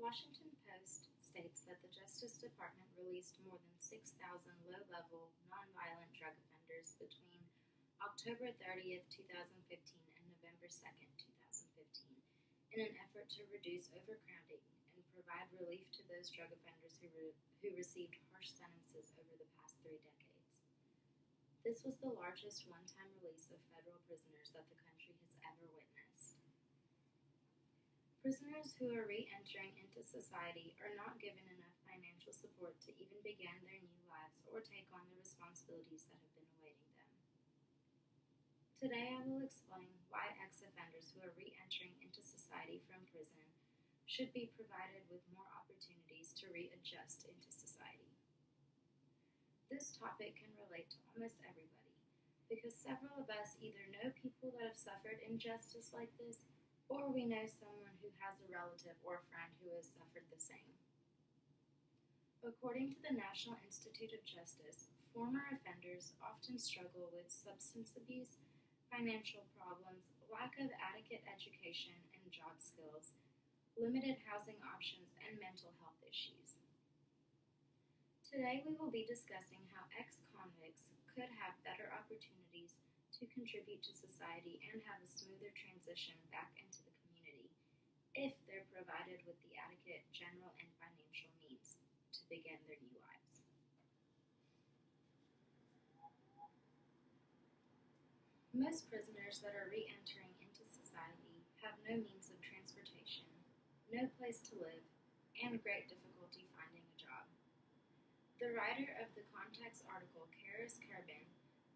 Washington Post states that the Justice Department released more than 6,000 low-level, nonviolent drug offenders between October 30th, 2015 and November 2nd, 2015, in an effort to reduce overcrowding and provide relief to those drug offenders who received harsh sentences over the past 3 decades. This was the largest one-time release of federal prisoners that the country has ever witnessed. Prisoners who are re-entering into society are not given enough financial support to even begin their new lives or take on the responsibilities that have been awaiting them. Today I will explain why ex-offenders who are re-entering into society from prison should be provided with more opportunities to readjust into society. This topic can relate to almost everybody, because several of us either know people that have suffered injustice like this, or we know someone who has a relative or friend who has suffered the same. According to the National Institute of Justice, former offenders often struggle with substance abuse, financial problems, lack of adequate education and job skills, limited housing options, and mental health issues. Today we will be discussing how ex-convicts could have better opportunities to contribute to society and have a smoother transition back into the community if they're provided with the adequate general and financial means to begin their new lives. Most prisoners that are re-entering into society have no means of transportation, no place to live, and great difficulty finding a job. The writer of the Context article, Karis Carbin,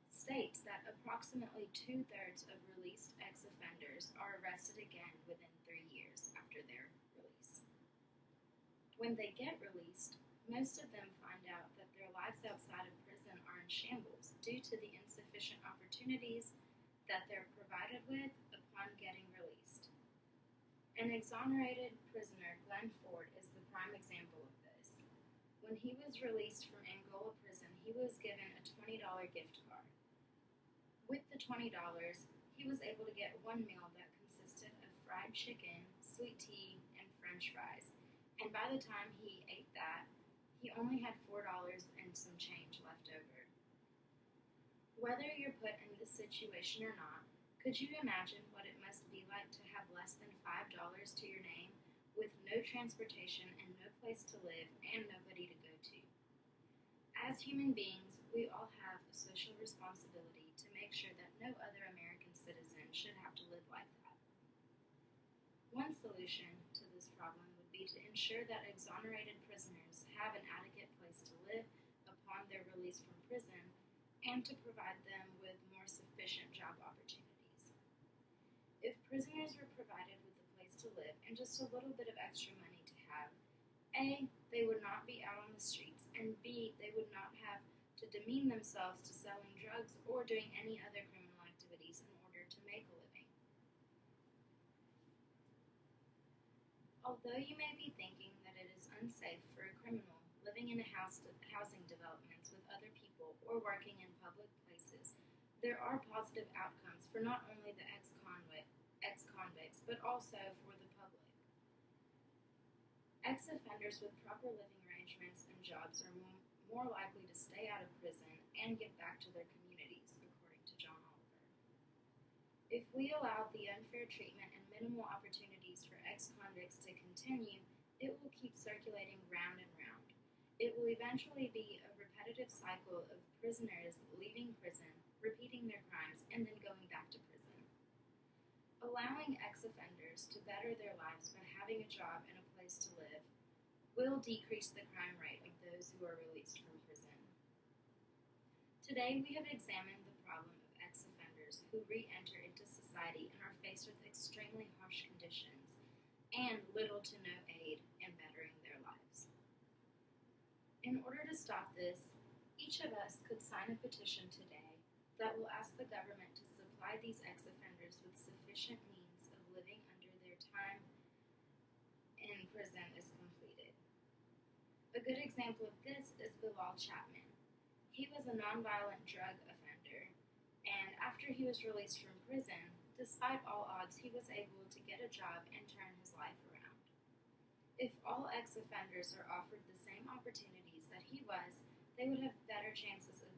states that approximately 2/3 of released ex-offenders are arrested again within 3 years after their release. When they get released, most of them find out that their lives outside of prison are in shambles due to the insufficient opportunities that they're provided with upon getting released. An exonerated prisoner, Glenn Ford, is the prime example of this. When he was released from Angola prison, he was given a $20 gift card. With the $20, he was able to get one meal that consisted of fried chicken, sweet tea, and French fries, and by the time he ate that, he only had $4 and some change left over. Whether you're put in this situation or not, could you imagine what it must be like to have less than $5 to your name, with no transportation and no place to live and nobody to go to? As human beings, we all have a social responsibility to make sure that no other American citizen should have to live like that. One solution to this problem would be to ensure that exonerated prisoners have an adequate place to live upon their release from prison and to provide them with more sufficient job opportunities. If prisoners were provided with a place to live and just a little bit of extra money to have, A, they would not be out on the streets, and B, they would not have to demean themselves to selling drugs or doing any other criminal activities in order to make a living. Although you may be thinking that it is unsafe for a criminal living in housing developments with other people or working in public places, there are positive outcomes for not only the ex-convicts, but also for the public. Ex-offenders with proper living arrangements and jobs are more likely to stay out of prison and get back to their communities, according to John Oliver. If we allow the unfair treatment and minimal opportunities for ex-convicts to continue, it will keep circulating round and round. It will eventually be a repetitive cycle of prisoners leaving prison, repeating their crimes, and then going back to prison. Allowing ex-offenders to better their lives by having a job and a place to live will decrease the crime rate of those who are released from prison. Today we have examined the problem of ex-offenders who re-enter into society and are faced with extremely harsh conditions and little to no aid in bettering their lives. In order to stop this, each of us could sign a petition today that will ask the government to supply these ex-offenders with sufficient means of living under their time in prison is completed. A good example of this is Bilal Chapman. He was a nonviolent drug offender, and after he was released from prison, despite all odds, he was able to get a job and turn his life around. If all ex offenders are offered the same opportunities that he was, they would have better chances of